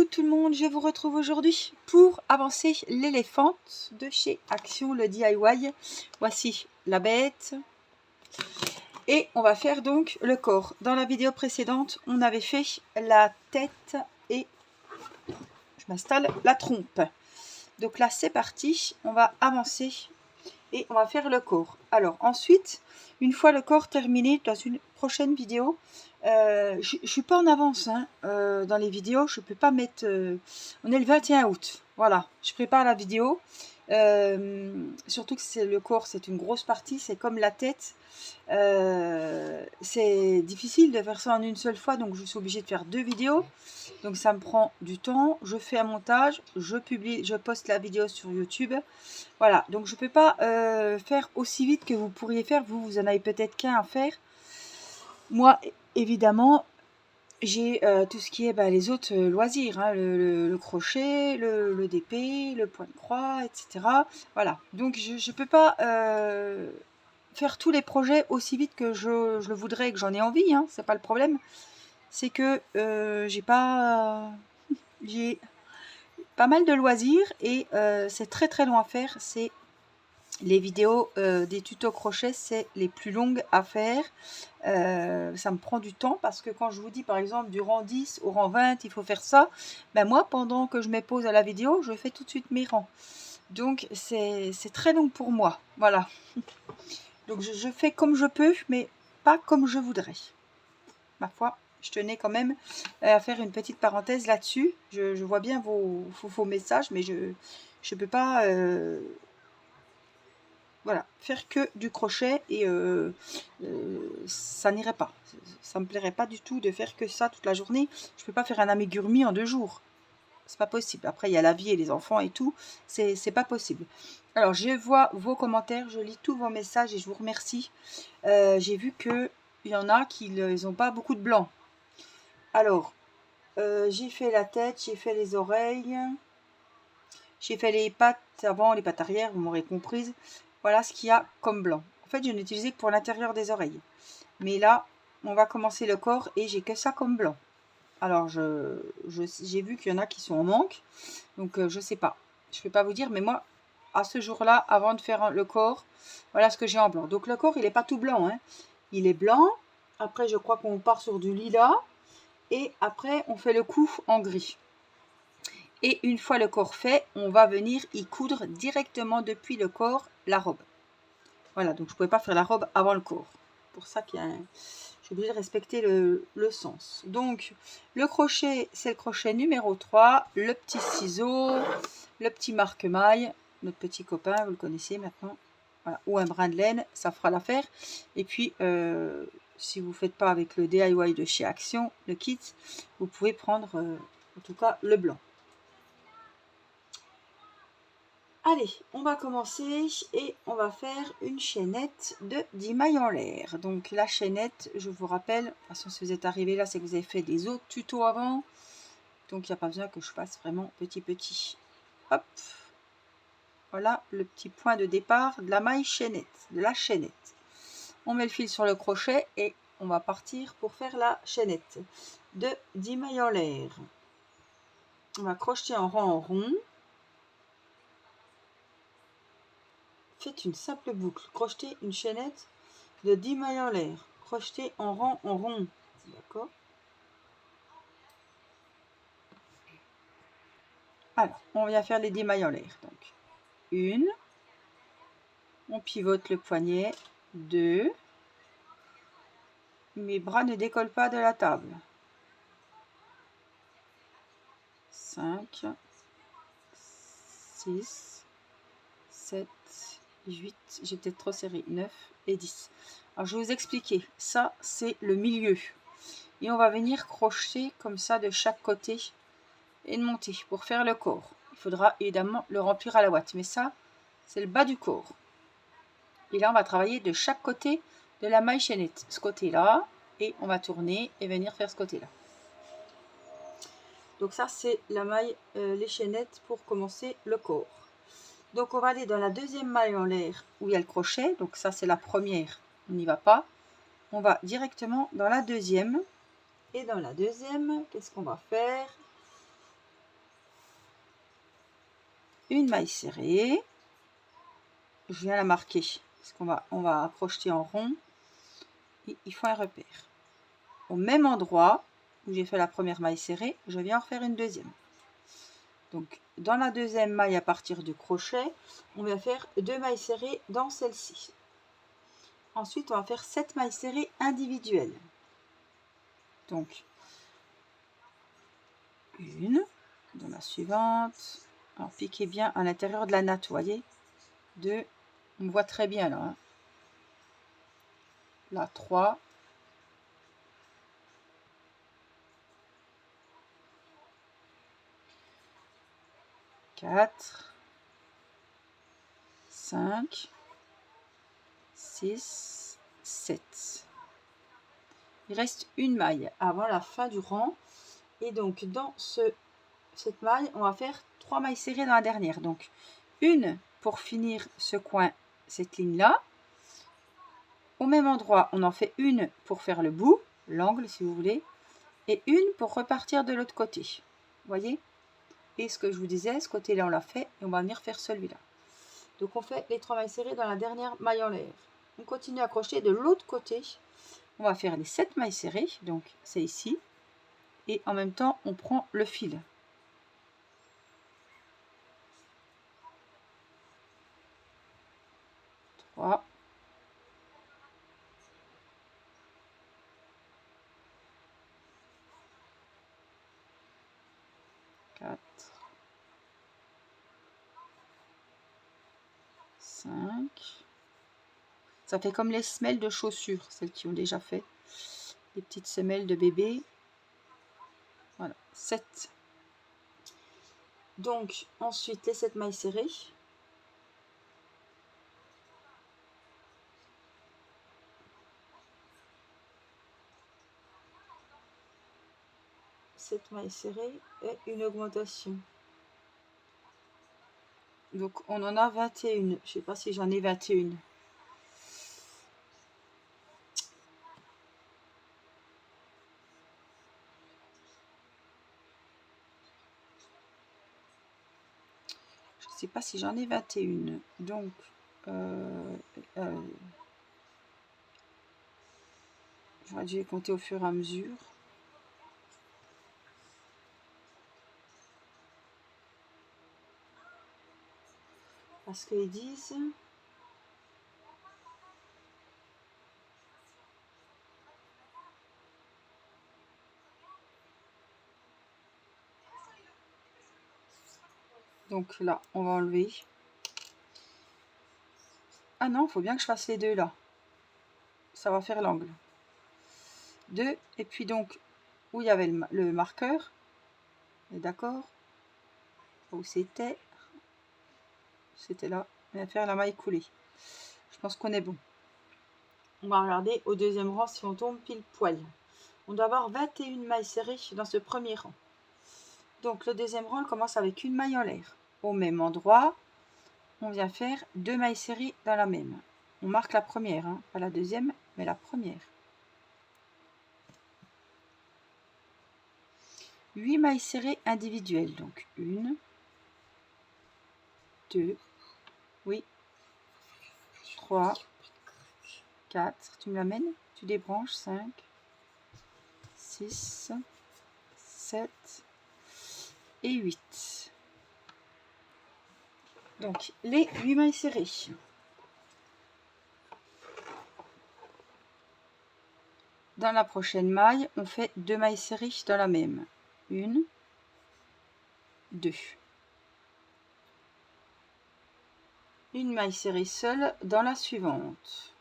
tout le monde, je vous retrouve aujourd'hui pour avancer l'éléphant de chez Action le DIY. Voici la bête et on va faire donc le corps. Dans la vidéo précédente, on avait fait la tête et je m'installe la trompe. Donc là c'est parti, on va avancer et on va faire le corps. Alors ensuite, une fois le corps terminé, dans une prochaine vidéo, je ne suis pas en avance hein, dans les vidéos, je ne peux pas mettre... on est le 21 août, voilà, je prépare la vidéo. Surtout que c'est le corps, c'est une grosse partie, c'est comme la tête. C'est difficile de faire ça en une seule fois, donc je suis obligée de faire 2 vidéos. Donc ça me prend du temps, je fais un montage, je publie, je poste la vidéo sur YouTube. Voilà, donc je ne peux pas faire aussi vite que vous pourriez faire. Vous en avez peut-être qu'un à faire. Moi, évidemment, j'ai tout ce qui est les autres loisirs, hein, le crochet, le DP, le point de croix, etc. Voilà, donc je ne peux pas faire tous les projets aussi vite que je le voudrais et que j'en ai envie, hein, c'est pas le problème. C'est que j'ai pas mal de loisirs et c'est très long à faire. C'est les vidéos des tutos crochet, c'est les plus longues à faire. Ça me prend du temps parce que quand je vous dis par exemple du rang 10 au rang 20 il faut faire ça, ben moi pendant que je me pose à la vidéo je fais tout de suite mes rangs, donc c'est très long pour moi, voilà. Donc je fais comme je peux mais pas comme je voudrais, ma foi. Je tenais quand même à faire une petite parenthèse là-dessus. Je vois bien vos messages mais je ne peux pas voilà, faire que du crochet et ça n'irait pas. Ça me plairait pas du tout de faire que ça toute la journée. Je peux pas faire un amigurumi en 2 jours. C'est pas possible. Après, il y a la vie et les enfants et tout. C'est pas possible. Alors, je vois vos commentaires, je lis tous vos messages et je vous remercie. J'ai vu qu'il y en a qui n'ont pas beaucoup de blanc. Alors, j'ai fait la tête, j'ai fait les oreilles, j'ai fait les pattes avant, les pattes arrière, vous m'aurez comprise. Voilà ce qu'il y a comme blanc. En fait, je n'ai utilisé que pour l'intérieur des oreilles. Mais là, on va commencer le corps et j'ai que ça comme blanc. Alors, j'ai vu qu'il y en a qui sont en manque. Donc, je sais pas. Je ne peux pas vous dire, mais moi, à ce jour-là, avant de faire le corps, voilà ce que j'ai en blanc. Donc, le corps, il n'est pas tout blanc, hein. Il est blanc. Après, je crois qu'on part sur du lilas. Et après, on fait le cou en gris. Et une fois le corps fait, on va venir y coudre directement depuis le corps la robe. Voilà, donc je ne pouvais pas faire la robe avant le corps. Pour ça qu'il y a je suis obligée de respecter le sens. Donc, le crochet, c'est le crochet numéro 3. Le petit ciseau, le petit marque-maille, notre petit copain, vous le connaissez maintenant. Voilà, ou un brin de laine, ça fera l'affaire. Et puis, si vous ne faites pas avec le DIY de chez Action, le kit, vous pouvez prendre en tout cas le blanc. Allez, on va commencer et on va faire une chaînette de 10 mailles en l'air. Donc la chaînette, je vous rappelle, de toute façon si vous êtes arrivé là, c'est que vous avez fait des autres tutos avant. Donc il n'y a pas besoin que je fasse vraiment petit. Hop, voilà le petit point de départ de la maille chaînette, de la chaînette. On met le fil sur le crochet et on va partir pour faire la chaînette de 10 mailles en l'air. On va crocheter en rang en rond. Faites une simple boucle, crochetez une chaînette de 10 mailles en l'air, crochetez en rang en rond, d'accord. Alors, on vient faire les 10 mailles en l'air, donc une, on pivote le poignet, 2, mes bras ne décollent pas de la table, 5, 6, 7, 8, j'ai peut-être trop serré, 9 et 10. Alors je vais vous expliquer, ça c'est le milieu. Et on va venir crocheter comme ça de chaque côté et de monter pour faire le corps. Il faudra évidemment le remplir à la ouate, mais ça c'est le bas du corps. Et là on va travailler de chaque côté de la maille chaînette, ce côté là, et on va tourner et venir faire ce côté là. Donc ça c'est la maille, les chaînettes pour commencer le corps. Donc on va aller dans la deuxième maille en l'air où il y a le crochet, donc ça c'est la première, on n'y va pas. On va directement dans la deuxième, et dans la deuxième, qu'est-ce qu'on va faire? une maille serrée. Je viens la marquer parce on va crocheter en rond. Et il faut un repère. Au même endroit où j'ai fait la première maille serrée, je viens en faire une deuxième. Donc dans la deuxième maille à partir du crochet, on va faire 2 mailles serrées dans celle-ci. Ensuite, on va faire 7 mailles serrées individuelles. Donc une, dans la suivante. Alors piquez bien à l'intérieur de la natte, vous voyez. 2, on voit très bien là. Hein. Là, 3. 4, 5, 6, 7. Il reste une maille avant la fin du rang. Et donc, dans cette maille, on va faire 3 mailles serrées dans la dernière. Donc, une pour finir ce coin, cette ligne-là. Au même endroit, on en fait une pour faire le bout, l'angle si vous voulez. Et une pour repartir de l'autre côté. Vous voyez? Et ce que je vous disais, ce côté-là, on l'a fait. Et on va venir faire celui-là. Donc, on fait les 3 mailles serrées dans la dernière maille en l'air. On continue à crocheter de l'autre côté. On va faire les 7 mailles serrées. Donc, c'est ici. Et en même temps, on prend le fil. 3. 4. 5. Ça fait comme les semelles de chaussures, celles qui ont déjà fait. Les petites semelles de bébé. Voilà, 7. Donc, ensuite, les 7 mailles serrées. Cette maille serrée et une augmentation. Donc, on en a 21. Je sais pas si j'en ai 21. Je sais pas si j'en ai 21. Donc, j'aurais dû les compter au fur et à mesure. Parce qu'ils disent... Donc là, on va enlever. Ah non, il faut bien que je fasse les deux là. Ça va faire l'angle. 2. Et puis donc, où il y avait le marqueur. D'accord. Où c'était. C'était là. On va faire la maille coulée. Je pense qu'on est bon. On va regarder au deuxième rang si on tombe pile poil. On doit avoir 21 mailles serrées dans ce premier rang. Donc le deuxième rang, on commence avec une maille en l'air. Au même endroit, on vient faire 2 mailles serrées dans la même. On marque la première, hein, pas la deuxième, mais la première. 8 mailles serrées individuelles. Donc 1, 2, oui, 3, 4. Tu me l'amènes? Tu débranches. 5, 6, 7 et 8. Donc les 8 mailles serrées. Dans la prochaine maille, on fait 2 mailles serrées dans la même. 1, 2. Une maille serrée seule dans la suivante.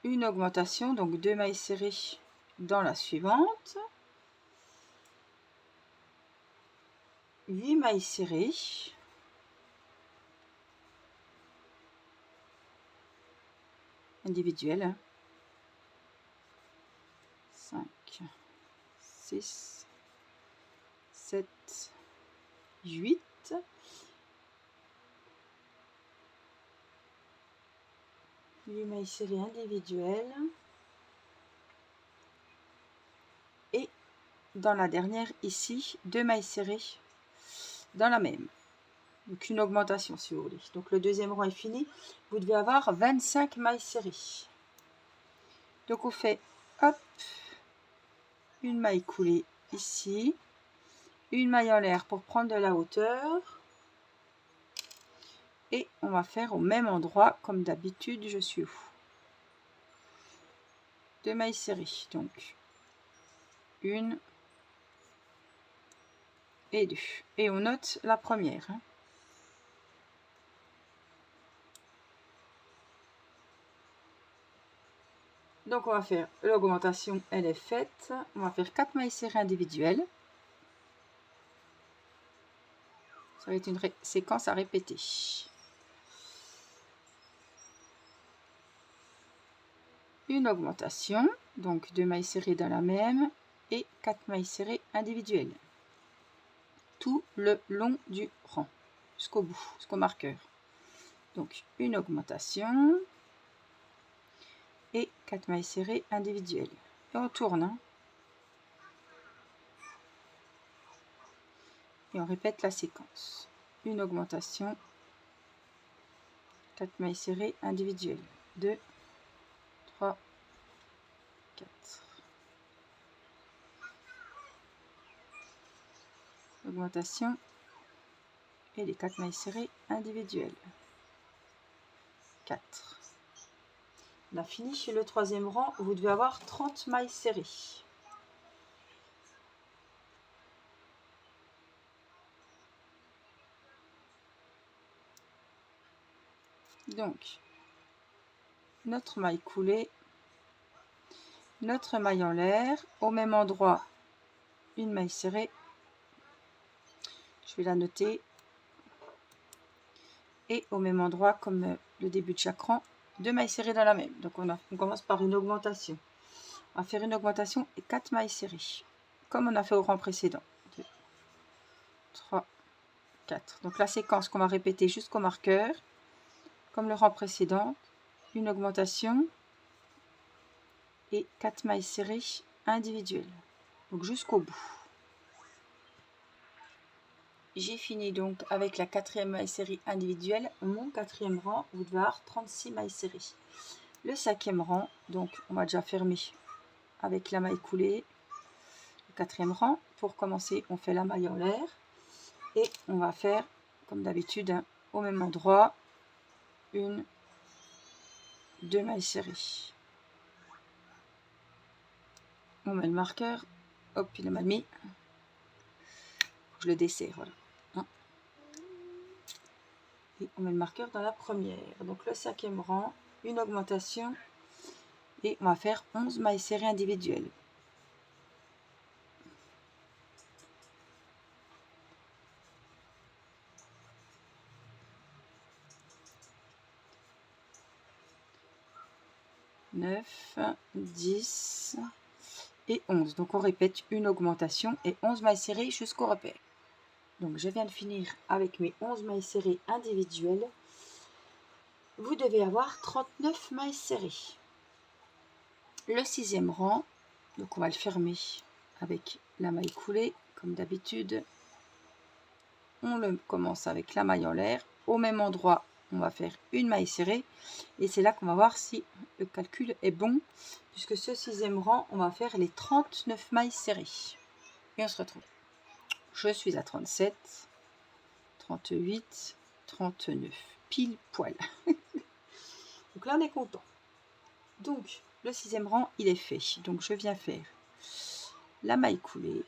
Une augmentation, donc 2 mailles serrées dans la suivante. 8 mailles serrées. Individuelles. 5, 6, 7, 8. 8 mailles serrées individuelles. Et dans la dernière ici 2 mailles serrées dans la même. Donc une augmentation si vous voulez. Donc le deuxième rang est fini. Vous devez avoir 25 mailles serrées. Donc on fait hop, une maille coulée ici, une maille en l'air pour prendre de la hauteur. Et on va faire au même endroit comme d'habitude. Je suis où? 2 mailles serrées. Donc une et 2. Et on note la première. Hein. Donc on va faire l'augmentation, elle est faite. On va faire 4 mailles serrées individuelles. Ça va être une séquence à répéter. Une augmentation, donc 2 mailles serrées dans la même et 4 mailles serrées individuelles. Tout le long du rang, jusqu'au bout, jusqu'au marqueur. Donc une augmentation et 4 mailles serrées individuelles. Et on tourne. Hein. Et on répète la séquence. Une augmentation, 4 mailles serrées individuelles. 2, 3, 4. Augmentation et les 4 mailles serrées individuelles. 4. On a fini chez le troisième rang. Vous devez avoir 30 mailles serrées. Donc, notre maille coulée, notre maille en l'air, au même endroit, une maille serrée. Je vais la noter. Et au même endroit, comme le début de chaque rang, 2 mailles serrées dans la même. Donc on commence par une augmentation. On va faire une augmentation et 4 mailles serrées, comme on a fait au rang précédent. 2, 3, 4. Donc la séquence qu'on va répéter jusqu'au marqueur, comme le rang précédent, une augmentation et 4 mailles serrées individuelles. Donc jusqu'au bout. J'ai fini donc avec la 4e maille serrée individuelle. Mon 4e rang, vous devez avoir 36 mailles serrées. Le 5e rang, donc on va déjà fermer avec la maille coulée. Le 4e rang, pour commencer, on fait la maille en l'air. Et on va faire, comme d'habitude, hein, au même endroit, 1, 2 mailles serrées. On met le marqueur. Hop, il est mal mis. Je le desserre, voilà. Et on met le marqueur dans la première. Donc le 5e rang, une augmentation et on va faire 11 mailles serrées individuelles. « 9, 10 et 11. Donc on répète une augmentation et 11 mailles serrées jusqu'au repère. Donc je viens de finir avec mes 11 mailles serrées individuelles. Vous devez avoir 39 mailles serrées. Le 6e rang, donc on va le fermer avec la maille coulée comme d'habitude. On le commence avec la maille en l'air. Au même endroit, on va faire une maille serrée. Et c'est là qu'on va voir si le calcul est bon. Puisque ce 6e rang, on va faire les 39 mailles serrées. Et on se retrouve. Je suis à 37, 38, 39. Pile poil. Donc là, on est content. Donc, le 6e rang, il est fait. Donc, je viens faire la maille coulée,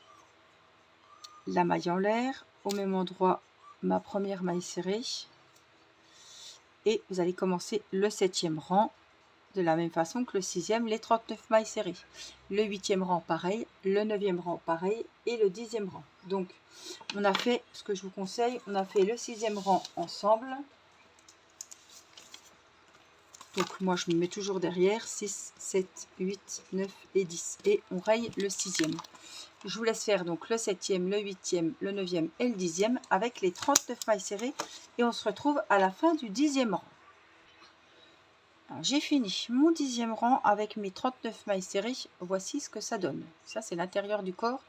la maille en l'air, au même endroit, ma première maille serrée. Et vous allez commencer le 7e rang de la même façon que le 6e, les 39 mailles serrées. Le 8e rang, pareil. Le 9e rang, pareil. Et le 10e rang. Donc, on a fait, ce que je vous conseille, on a fait le 6e rang ensemble. Donc, moi, je me mets toujours derrière. 6, 7, 8, 9 et 10. Et on raye le 6e. Je vous laisse faire donc le 7e, le 8e, le 9e et le 10e avec les 39 mailles serrées. Et on se retrouve à la fin du 10e rang. J'ai fini mon 10e rang avec mes 39 mailles serrées. Voici ce que ça donne. Ça, c'est l'intérieur du corps.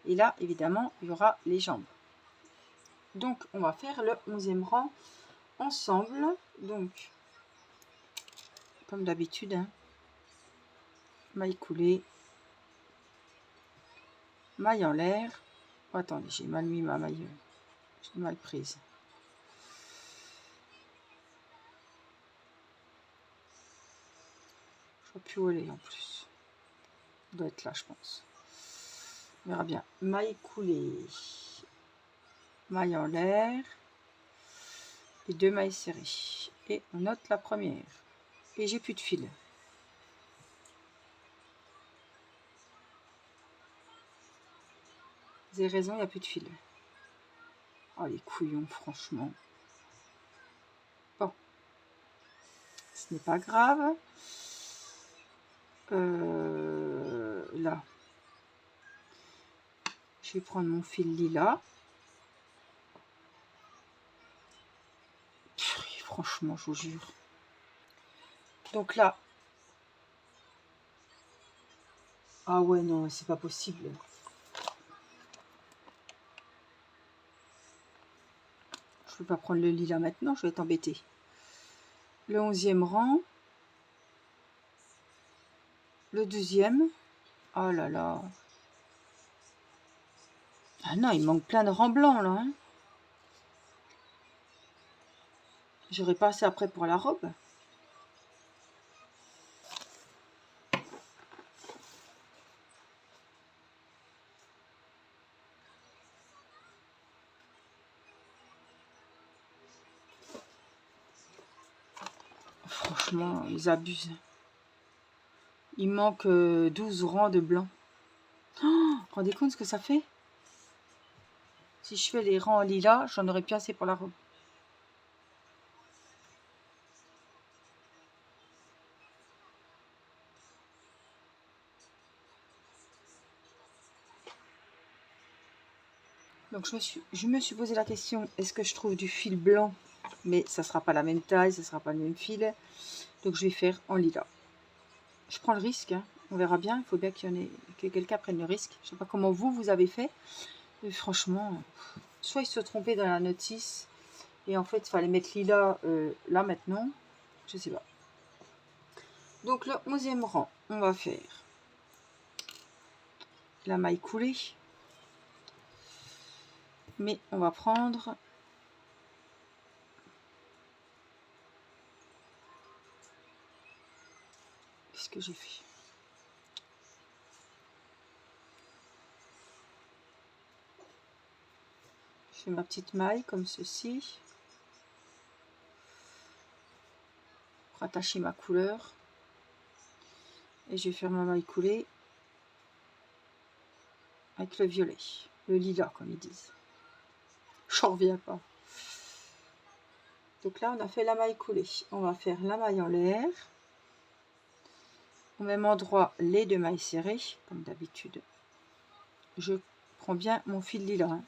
Et là, évidemment, il y aura les jambes. Donc, on va faire le 11e rang ensemble. Donc, comme d'habitude, hein, maille coulée, maille en l'air. Oh, attendez, j'ai mal mis ma maille. J'ai mal prise. Je ne vois plus où elle est en plus. Elle doit être là, je pense. On verra bien. Maille coulée, maille en l'air et 2 mailles serrées. Et on note la première. Et j'ai plus de fil. Vous avez raison, il n'y a plus de fil. Oh, les couillons, franchement. Bon. Ce n'est pas grave. Là. Je vais prendre mon fil lilas. Franchement, je vous jure. Donc là. Ah ouais, non, c'est pas possible. Je ne peux pas prendre le lilas maintenant, je vais être embêtée. Le 11e rang. Le 12e. Oh là là. Ah non, il manque plein de rangs blancs là. Hein. J'aurais pas assez après pour la robe. Franchement, ils abusent. Il manque 12 rangs de blanc. Oh, rendez compte ce que ça fait? Si je fais les rangs en lilas, j'en aurais plus assez pour la robe. Donc je me suis posé la question, est-ce que je trouve du fil blanc? Mais ça sera pas la même taille, ça sera pas le même fil. Donc je vais faire en lilas. Je prends le risque, hein. On verra bien. Il faut bien qu'il y en ait, que quelqu'un prenne le risque. Je sais pas comment vous avez fait. Mais franchement, soit ils se sont trompés dans la notice. Et en fait, il fallait mettre lilas là maintenant. Je sais pas. Donc le 11e rang, on va faire la maille coulée. Mais on va prendre... Qu'est-ce que j'ai fait? Je fais ma petite maille comme ceci. Pour attacher ma couleur. Et je vais faire ma maille coulée avec le violet. Le lilas, comme ils disent. J'en reviens pas. Donc là, on a fait la maille coulée. On va faire la maille en l'air. Au même endroit, les 2 mailles serrées, comme d'habitude. Je prends bien mon fil lilas. Hein.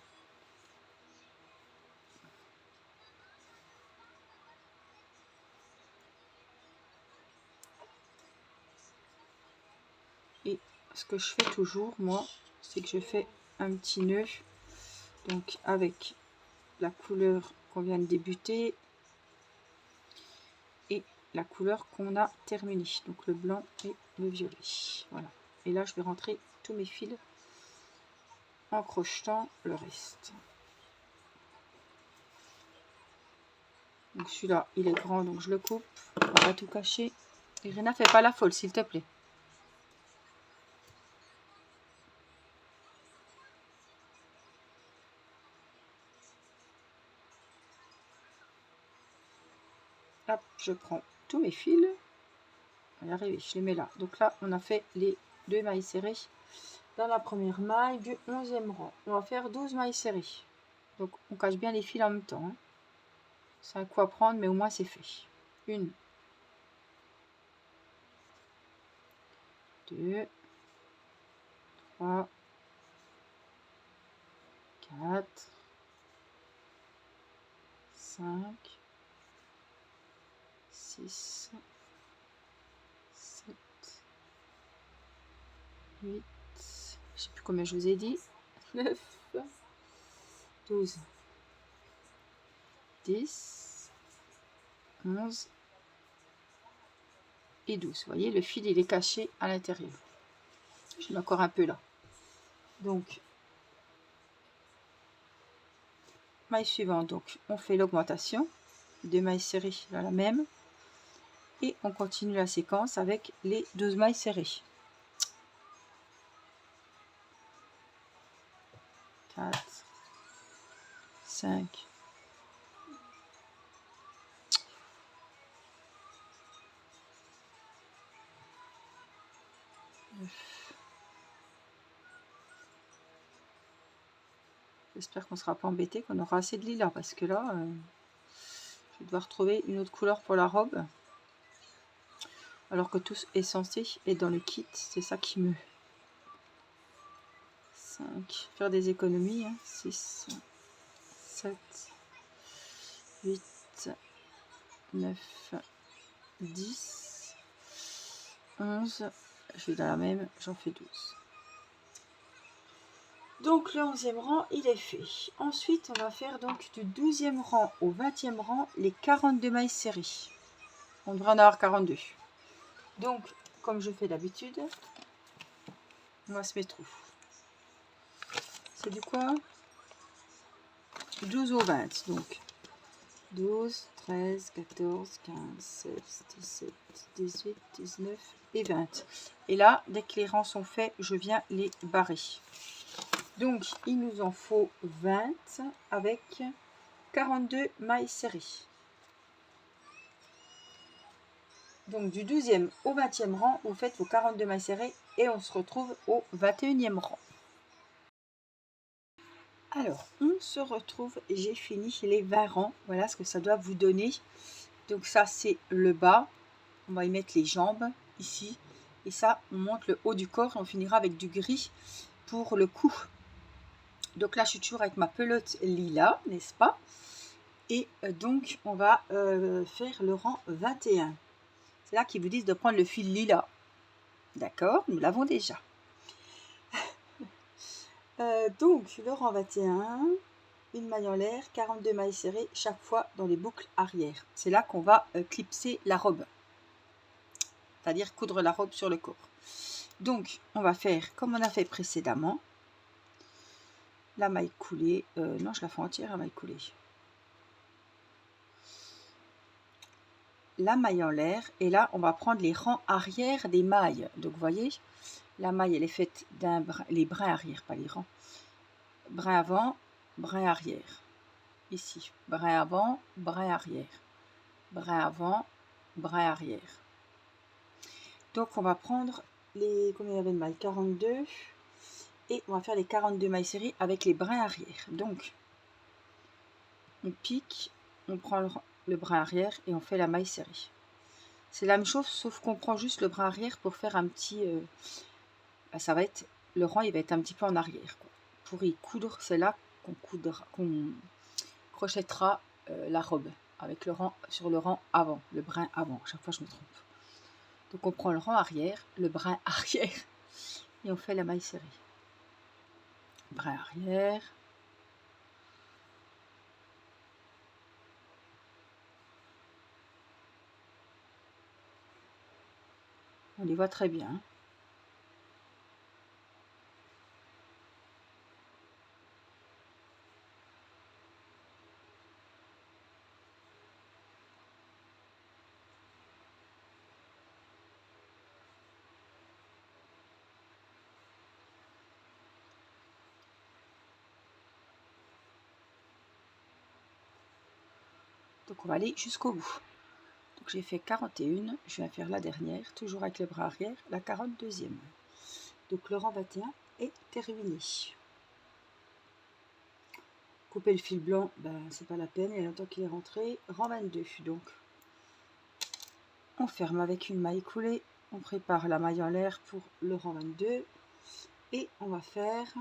Et ce que je fais toujours, moi, c'est que je fais un petit nœud. Donc avec la couleur qu'on vient de débuter et la couleur qu'on a terminée. Donc le blanc et le violet. Voilà. Et là, je vais rentrer tous mes fils en crochetant le reste. Donc celui-là, il est grand, donc je le coupe. On va pas tout cacher. Irina, fais pas la folle, s'il te plaît. Hop, je prends tous mes fils. On va y arriver, je les mets là. Donc là, on a fait les 2 mailles serrées dans la première maille du 11e rang. On va faire 12 mailles serrées. Donc on cache bien les fils en même temps. Hein. C'est un coup à prendre, mais au moins c'est fait. 1, 2, 3, 4, 5, 6, 8, je sais plus combien je vous ai dit, 9, 12, 10, 11 et 12. Vous voyez, le fil, il est caché à l'intérieur. Je mets encore un peu là. Donc, maille suivante, donc on fait l'augmentation, 2 mailles serrées dans la même, et on continue la séquence avec les 12 mailles serrées. 4, 5, 9. J'espère qu'on ne sera pas embêté, qu'on aura assez de lilas, parce que là, je vais devoir trouver une autre couleur pour la robe. Alors que tout est censé être dans le kit, c'est ça qui me... 5, faire des économies, hein. 6, 7, 8, 9, 10, 11, je vais dans la même, j'en fais 12. Donc le 11e rang, il est fait. Ensuite, on va faire donc du 12e rang au 20e rang les 42 mailles serrées. On devrait en avoir 42. Donc, comme je fais d'habitude, on va se mettre où? C'est du quoi? 12 au 20. Donc, 12, 13, 14, 15, 16, 17, 18, 19 et 20. Et là, dès que les rangs sont faits, je viens les barrer. Donc, il nous en faut 20 avec 42 mailles serrées. Donc, du 12e au 20e rang, vous faites vos 42 mailles serrées et on se retrouve au 21e rang. Alors, on se retrouve, j'ai fini les 20 rangs. Voilà ce que ça doit vous donner. Donc ça, c'est le bas. On va y mettre les jambes, ici. Et ça, on monte le haut du corps et on finira avec du gris pour le cou. Donc là, je suis toujours avec ma pelote lilas, n'est-ce pas? Et donc, on va faire le rang 21. C'est là qu'ils vous disent de prendre le fil lilas. D'accord, nous l'avons déjà. Donc, le rang 21, une maille en l'air, 42 mailles serrées, chaque fois dans les boucles arrière. C'est là qu'on va clipser la robe. C'est-à-dire coudre la robe sur le corps. Donc, on va faire comme on a fait précédemment. La maille coulée. Non, je la fais entière, la maille coulée. La maille en l'air. Et là, on va prendre les rangs arrière des mailles. Donc, vous voyez, la maille, elle est faite d'un brin, les brins arrière, pas les rangs. Brin avant, brin arrière. Ici, brin avant, brin arrière. Brin avant, brin arrière. Donc, on va prendre les... Combien il y avait de mailles? 42. Et on va faire les 42 mailles serrées avec les brins arrière. Donc, on pique, on prend le brin arrière et on fait la maille serrée. C'est la même chose, sauf qu'on prend juste le brin arrière pour faire un petit... ça va être... Le rang, il va être un petit peu en arrière, quoi. Pour y coudre, c'est là qu'on crochettera la robe. Avec le rang, sur le rang avant, le brin avant. À chaque fois, je me trompe. Donc, on prend le rang arrière, le brin arrière, et on fait la maille serrée. Brin arrière. On les voit très bien. Donc on va aller jusqu'au bout. Donc j'ai fait 41, je vais faire la dernière, toujours avec le bras arrière, la 42e. Donc le rang 21 est terminé. Couper le fil blanc, ben, c'est pas la peine, il y a longtemps qu'il est rentré. Rang 22, donc on ferme avec une maille coulée, on prépare la maille en l'air pour le rang 22 et on va faire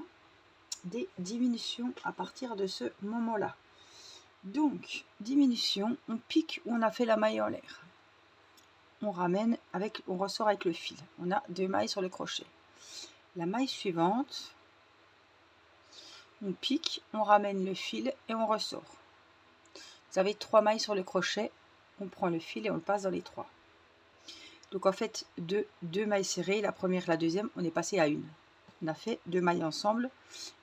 des diminutions à partir de ce moment-là. Donc, diminution, on pique où on a fait la maille en l'air. On ramène avec, on ressort avec le fil. On a 2 mailles sur le crochet. La maille suivante, on pique, on ramène le fil et on ressort. Vous avez 3 mailles sur le crochet, on prend le fil et on le passe dans les 3. Donc en fait, deux mailles serrées, la première, la deuxième, on est passé à une. On a fait 2 mailles ensemble,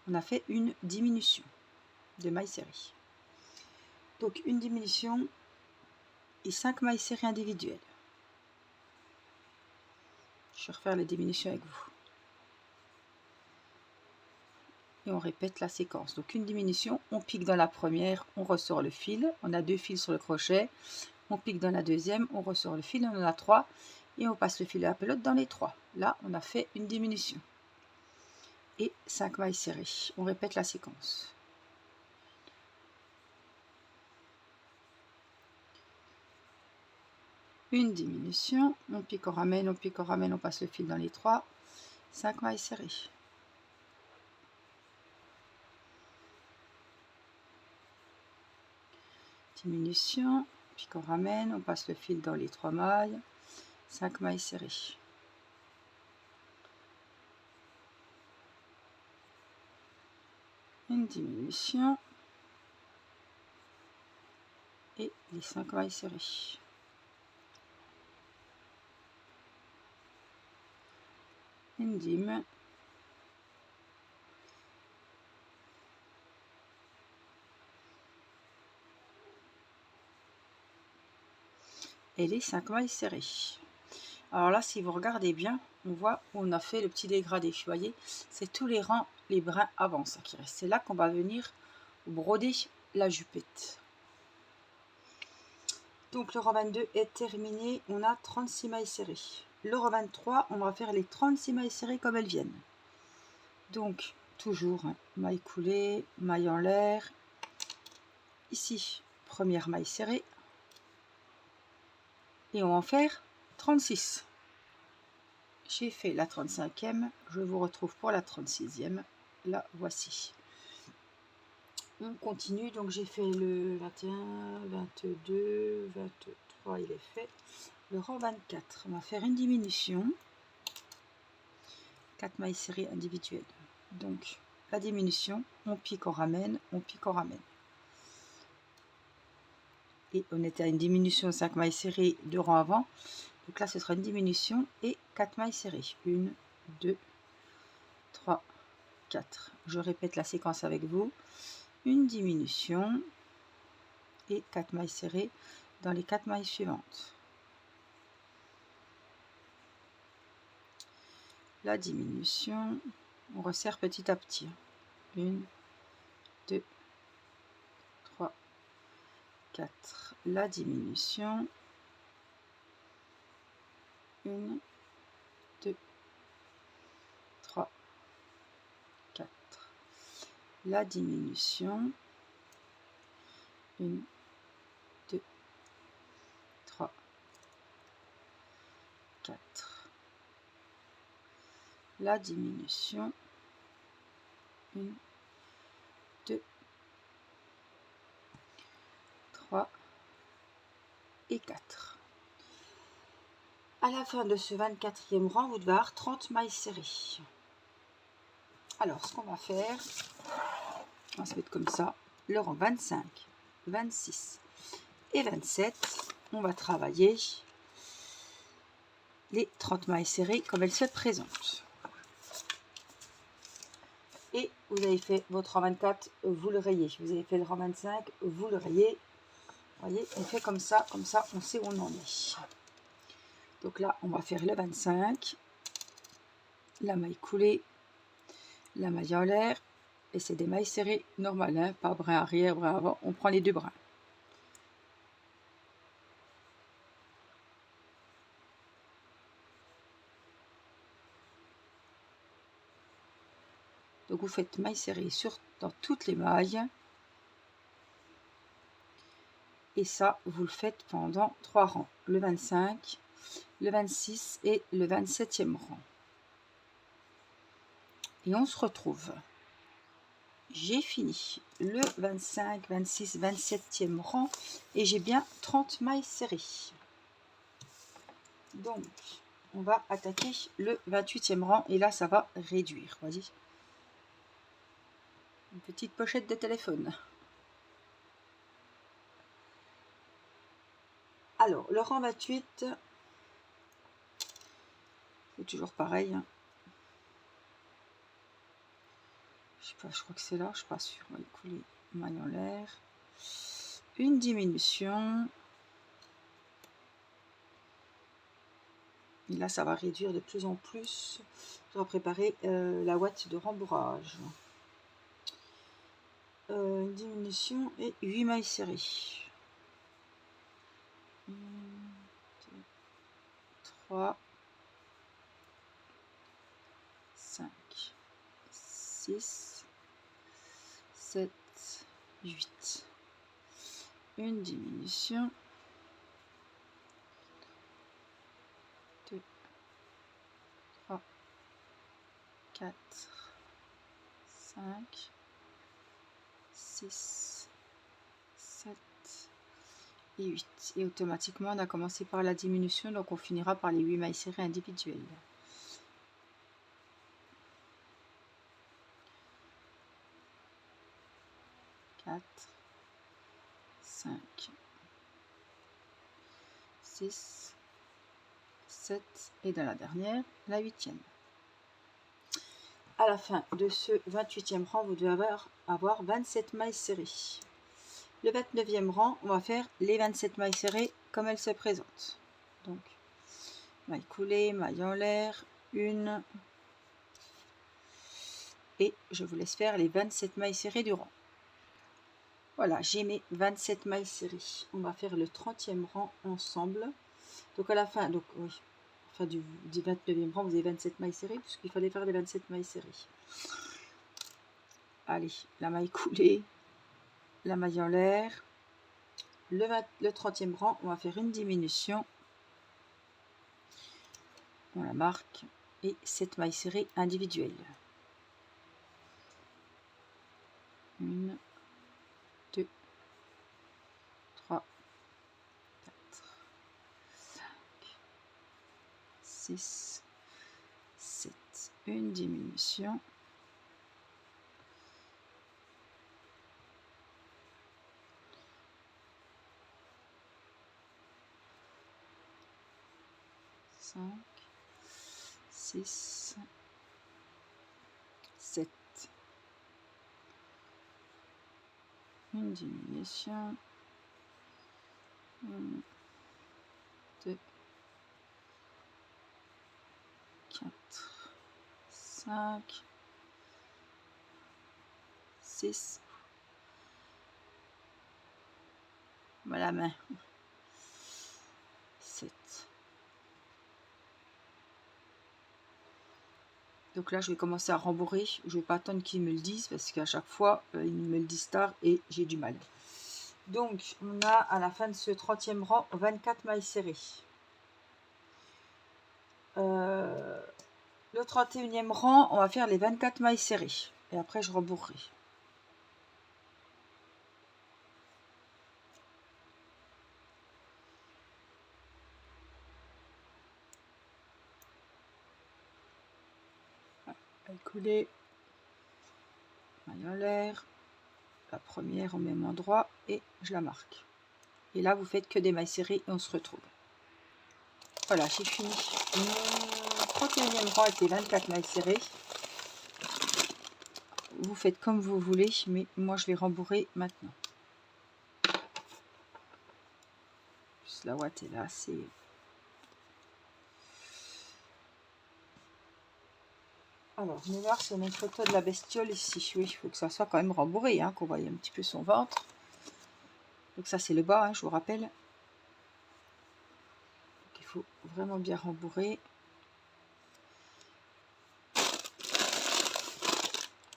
on a fait une diminution de mailles serrées. Donc une diminution et 5 mailles serrées individuelles. Je vais refaire les diminutions avec vous. Et on répète la séquence. Donc une diminution, on pique dans la première, on ressort le fil. On a 2 fils sur le crochet. On pique dans la deuxième, on ressort le fil, on en a 3. Et on passe le fil à la pelote dans les 3. Là, on a fait une diminution. Et 5 mailles serrées. On répète la séquence. Une diminution, on pique, on ramène, on passe le fil dans les 3. 5 mailles serrées. Diminution, puis qu'on ramène, on passe le fil dans les 3 mailles, 5 mailles serrées. Une diminution et les 5 mailles serrées. Une dime. Et les 5 mailles serrées. Alors là, si vous regardez bien, on voit où on a fait le petit dégradé. Vous voyez, c'est tous les rangs, les brins avant ça qui reste. C'est là qu'on va venir broder la jupette. Donc le rang 22 est terminé. On a 36 mailles serrées. Le rang 23, on va faire les 36 mailles serrées comme elles viennent. Donc, toujours, hein, maille coulée, maille en l'air. Ici, première maille serrée. Et on va en faire 36. J'ai fait la 35e, je vous retrouve pour la 36e. La voici. On continue, donc j'ai fait le 21, 22, 23, il est fait. Le rang 24, on va faire une diminution. 4 mailles serrées individuelles. Donc, la diminution, on pique, on ramène, on pique, on ramène. Et on était à une diminution 5 mailles serrées 2 rangs avant. Donc là, ce sera une diminution et 4 mailles serrées. 1, 2, 3, 4. Je répète la séquence avec vous. Une diminution et 4 mailles serrées dans les 4 mailles suivantes. La diminution, on resserre petit à petit. 1, 2, 3, 4. La diminution. 1, 2, 3, 4. La diminution. 1, 2, 3, 4. La diminution. 1, 2, 3 et 4. À la fin de ce 24e rang, vous devez avoir 30 mailles serrées. Alors, ce qu'on va faire, on va se mettre comme ça. Le rang 25, 26 et 27, on va travailler les 30 mailles serrées comme elles se présentent. Et vous avez fait votre rang 24, vous le rayez. Vous avez fait le rang 25, vous le rayez. Vous voyez, on fait comme ça, on sait où on en est. Donc là, on va faire le 25, la maille coulée, la maille en l'air, et c'est des mailles serrées normales, hein, pas brin arrière, brin avant, on prend les 2 brins. Donc vous faites maille serrée dans toutes les mailles. Et ça, vous le faites pendant 3 rangs. Le 25, le 26 et le 27e rang. Et on se retrouve. J'ai fini le 25, 26, 27e rang. Et j'ai bien 30 mailles serrées. Donc, on va attaquer le 28e rang et là ça va réduire, voyez. Une petite pochette de téléphone. Alors, le rang 28, c'est toujours pareil. Hein. Je sais pas, je crois que c'est là, je suis pas sûre. On va couler maille en l'air. Une diminution. Et là, ça va réduire de plus en plus. Je dois préparer la ouate de rembourrage. Une diminution et 8 mailles serrées. 1, 2, 3, 5, 6, 7, 8. Une diminution. 2, 3, 4, 5, 6, 7 et 8. Et automatiquement, on a commencé par la diminution, donc on finira par les 8 mailles serrées individuelles. 4, 5, 6, 7 et dans la dernière, la 8e. À la fin de ce 28e rang, vous devez avoir 27 mailles serrées. Le 29e rang, on va faire les 27 mailles serrées comme elles se présentent. Donc, maille coulée, maille en l'air, une. Et je vous laisse faire les 27 mailles serrées du rang. Voilà, j'ai mes 27 mailles serrées. On va faire le 30e rang ensemble. Donc à la fin, donc oui, fin du 29e rang, vous avez 27 mailles serrées, puisqu'il fallait faire les 27 mailles serrées. Allez, la maille coulée, la maille en l'air. Le 30e rang, on va faire une diminution. On la marque. Et 7 mailles serrées individuelles. 1, 2, 3, 4, 5, 6, 7. Une diminution. 5, 6, 7. Une diminution. 1, 2, 4, 5, 6. Voilà la main. 7. Donc là, je vais commencer à rembourrer. Je ne vais pas attendre qu'ils me le disent parce qu'à chaque fois, ils me le disent tard et j'ai du mal. Donc, on a à la fin de ce 30e rang 24 mailles serrées. Le 31e rang, on va faire les 24 mailles serrées. Et après, je rembourrerai. Maille coulée. Maille en l'air. La première au même endroit et je la marque. Et là, vous faites que des mailles serrées et on se retrouve. Voilà, j'ai fini mon 31e rang avec les 24 mailles serrées. Vous faites comme vous voulez, mais moi je vais rembourrer maintenant. Juste la ouate est là, c'est... Alors, je vais voir si on a une photo de la bestiole ici. Oui, il faut que ça soit quand même rembourré, hein, qu'on voit un petit peu son ventre. Donc ça, c'est le bas, hein, je vous rappelle. Donc, il faut vraiment bien rembourrer.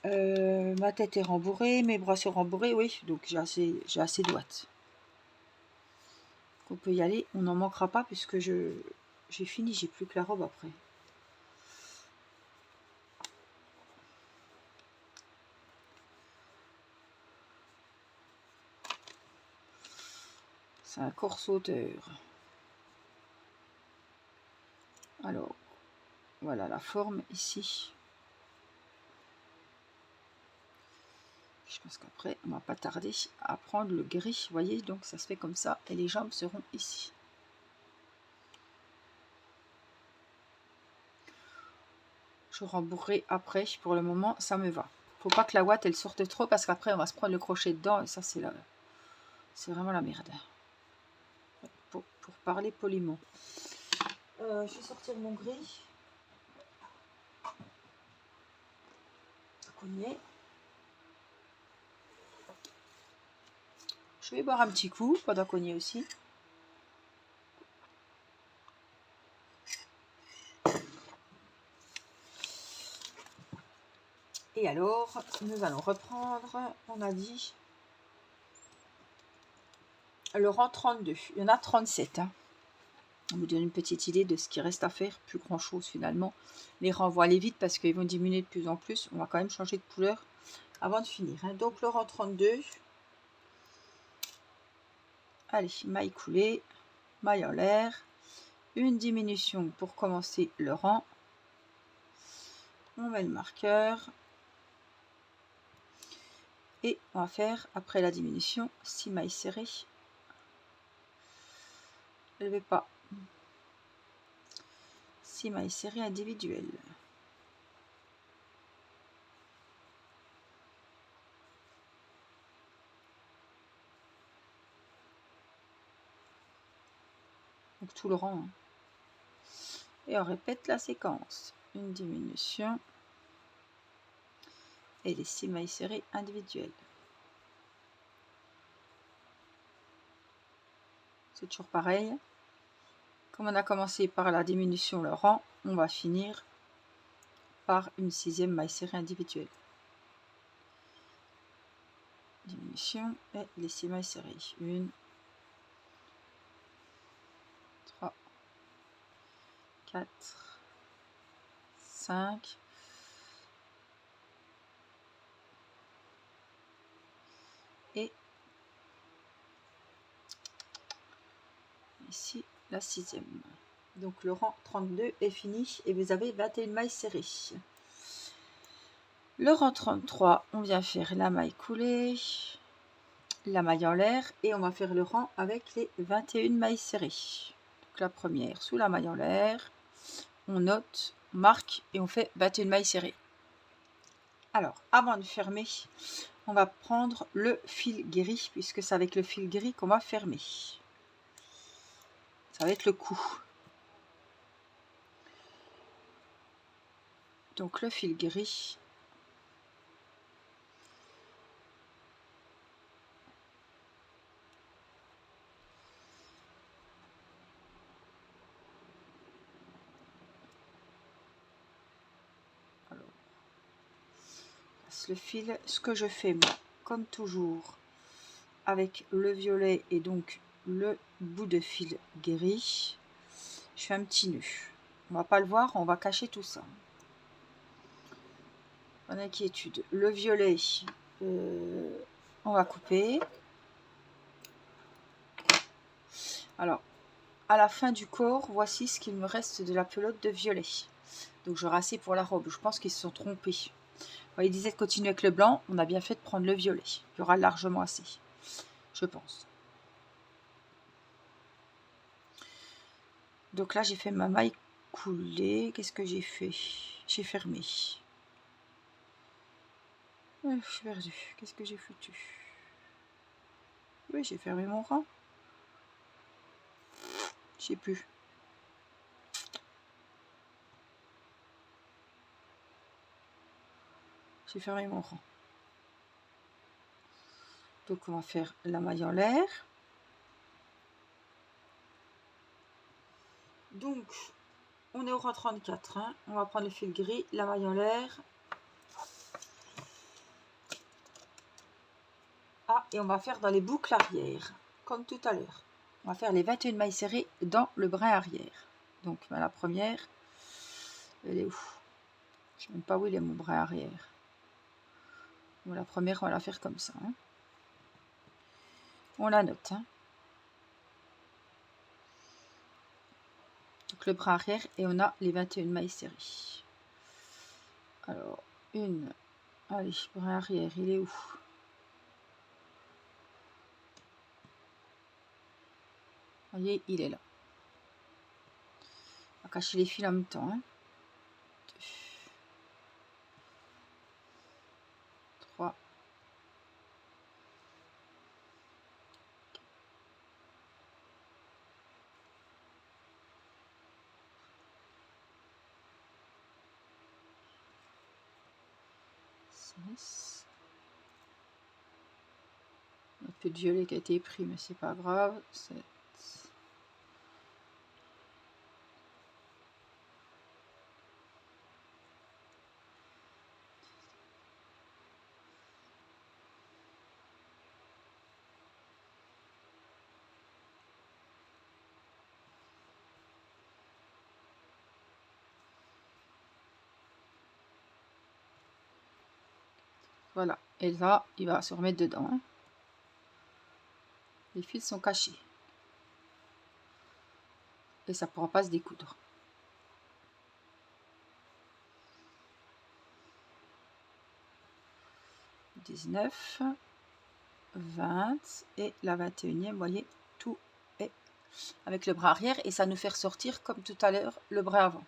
Ma tête est rembourrée, mes bras sont rembourrés, oui. Donc j'ai assez de ouate. On peut y aller, on n'en manquera pas puisque j'ai fini, j'ai plus que la robe après. C'est un corps sauteur. Alors, Voilà la forme ici. Je pense qu'après, on va pas tarder à prendre le gris. Vous voyez, donc ça se fait comme ça. Et les jambes seront ici. Je rembourrerai après. Pour le moment, ça me va. Faut pas que la ouate, elle sorte trop parce qu'après, on va se prendre le crochet dedans. Et ça, c'est vraiment la merde. Pour parler poliment. Je vais sortir mon gris. Cogner. Je vais boire un petit coup pendant qu'on y est aussi. Et alors, nous allons reprendre, on a dit, le rang 32. Il y en a 37. Hein. On vous donne une petite idée de ce qui reste à faire. Plus grand chose finalement. Les rangs vont aller vite parce qu'ils vont diminuer de plus en plus. On va quand même changer de couleur avant de finir. Hein. Donc le rang 32. Allez, maille coulée, maille en l'air. Une diminution pour commencer le rang. On met le marqueur. Et on va faire, après la diminution, 6 mailles serrées. Je ne vais pas. 6 mailles serrées individuelles. Donc tout le rang. Hein. Et on répète la séquence. Une diminution. Et les 6 mailles serrées individuelles. C'est toujours pareil. Comme on a commencé par la diminution, le rang, on va finir par une 6e maille serrée individuelle. Diminution et les 6 mailles serrées. 1, 3, 4, 5. Et ici la 6e. Donc le rang 32 est fini et vous avez 21 mailles serrées. Le rang 33, on vient faire la maille coulée, la maille en l'air et on va faire le rang avec les 21 mailles serrées. Donc la première sous la maille en l'air, on note, on marque et on fait 21 mailles serrées. Alors avant de fermer, on va prendre le fil gris puisque c'est avec le fil gris qu'on va fermer. Ça va être le coup. Donc le fil gris. Alors, le fil, ce que je fais moi, comme toujours, avec le violet et donc le bout de fil gris, je fais un petit nœud. On va pas le voir, on va cacher tout ça. Pas d'inquiétude. Le violet, on va couper. Alors, à la fin du corps, voici ce qu'il me reste de la pelote de violet. Donc, je rassis pour la robe. Je pense qu'ils se sont trompés. Il disait de continuer avec le blanc. On a bien fait de prendre le violet. Il y aura largement assez, je pense. Donc là, j'ai fait ma maille coulée. Qu'est-ce que j'ai fait? J'ai fermé. Je suis perdue. Qu'est-ce que j'ai foutu? Oui, j'ai fermé mon rang. Je sais plus. J'ai fermé mon rang. Donc on va faire la maille en l'air. Donc on est au rang 34. Hein. On va prendre le fil gris, la maille en l'air. Ah, et on va faire dans les boucles arrière, comme tout à l'heure. On va faire les 21 mailles serrées dans le brin arrière. Donc la première, elle est où? Je ne sais même pas où il est mon brin arrière. Bon, la première, on va la faire comme ça. Hein. On la note. Hein. Donc Donc le bras arrière et on a les 21 mailles serrées. Alors, allez, bras arrière, il est où? Vous voyez, il est là. On va cacher les fils en même temps. 2, 3, 6. Un peu de violet qui a été pris, mais c'est pas grave. 7. Voilà. Et là, il va se remettre dedans. Hein. Les fils sont cachés. Et ça ne pourra pas se découdre. 19, 20 et la 21e, vous voyez, tout est avec le bras arrière et ça nous fait ressortir comme tout à l'heure le bras avant.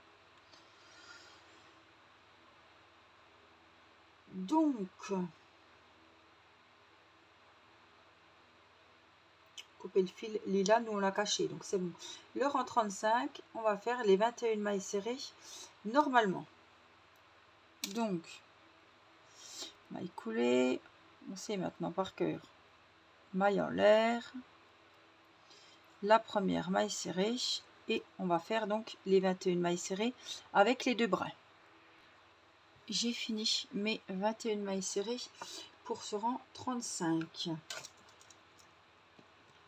Donc, couper le fil lilas, nous on l'a caché, donc c'est bon. Le rang 35, on va faire les 21 mailles serrées normalement. Donc, maille coulée, on sait maintenant par cœur. Maille en l'air, la première maille serrée et on va faire donc les 21 mailles serrées avec les deux brins. J'ai fini mes 21 mailles serrées pour ce rang 35.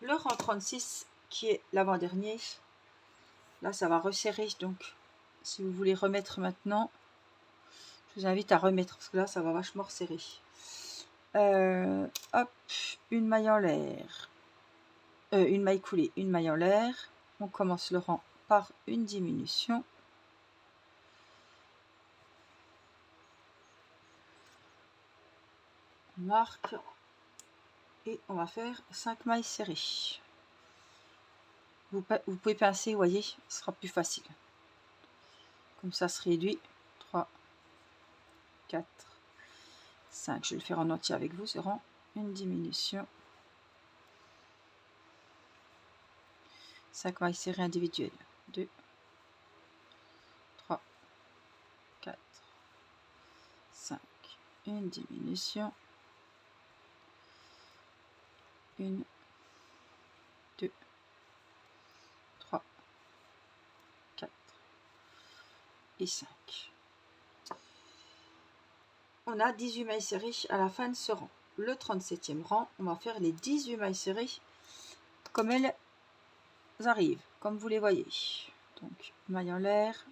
Le rang 36 qui est l'avant-dernier, là ça va resserrer, donc si vous voulez remettre maintenant, je vous invite à remettre parce que là ça va vachement resserrer. Hop, une maille en l'air, une maille coulée, une maille en l'air. On commence le rang par une diminution. On marque et on va faire 5 mailles serrées. Vous pouvez pincer, vous voyez, ce sera plus facile. Comme ça se réduit. 3, 4, 5. Je vais le faire en entier avec vous, ce rang. Une diminution. 5 mailles serrées individuelles. 2, 3, 4, 5. Une diminution. 1, 2, 3, 4 et 5. On a 18 mailles serrées à la fin de ce rang. Le 37e rang, on va faire les 18 mailles serrées comme elles arrivent, comme vous les voyez. Donc, maille en l'air.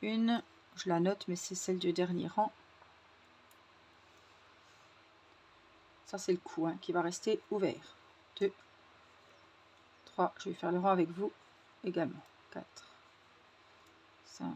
Une, je la note, mais c'est celle du dernier rang. Ça, c'est le cou hein, qui va rester ouvert. 2, 3, je vais faire le rang avec vous également. 4, 5,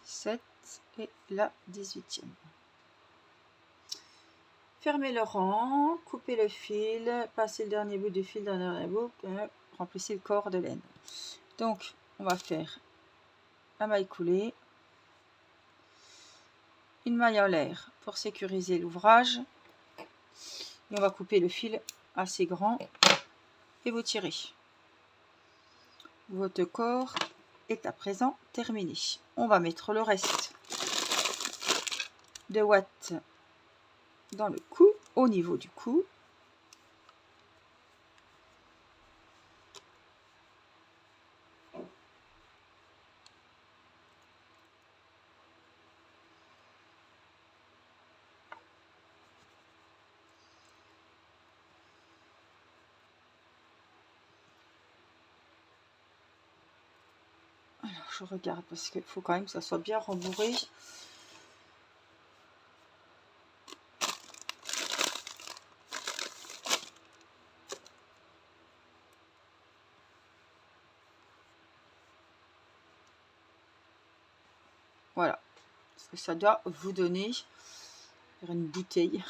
7 et la 18e. Fermez le rang, coupez le fil, passez le dernier bout du fil dans le dernier bout, remplissez le corps de laine. Donc, on va faire la maille coulée, une maille en l'air pour sécuriser l'ouvrage, et on va couper le fil assez grand et vous tirez. Votre corps est à présent terminé. On va mettre le reste de watts dans le cou, au niveau du cou. je regarde parce qu'il faut quand même que ça soit bien rembourré. Voilà, parce que ça doit vous donner une bouteille.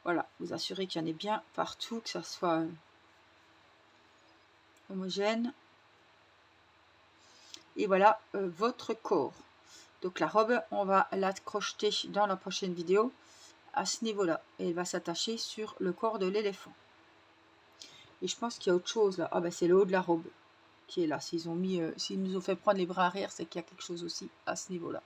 Voilà, vous assurez qu'il y en ait bien partout, que ça soit homogène. Et voilà votre corps. Donc la robe, on va la crocheter dans la prochaine vidéo à ce niveau-là. Et elle va s'attacher sur le corps de l'éléphant. Et je pense qu'il y a autre chose là. Ah ben c'est le haut de la robe qui est là. S'ils nous ont fait prendre les bras arrière, c'est qu'il y a quelque chose aussi à ce niveau-là.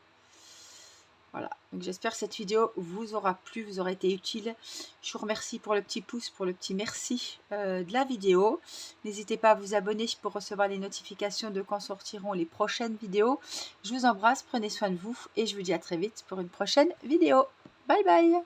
Voilà, donc j'espère que cette vidéo vous aura plu, vous aura été utile. Je vous remercie pour le petit pouce, pour le petit merci de la vidéo. N'hésitez pas à vous abonner pour recevoir les notifications de quand sortiront les prochaines vidéos. Je vous embrasse, prenez soin de vous et je vous dis à très vite pour une prochaine vidéo. Bye bye!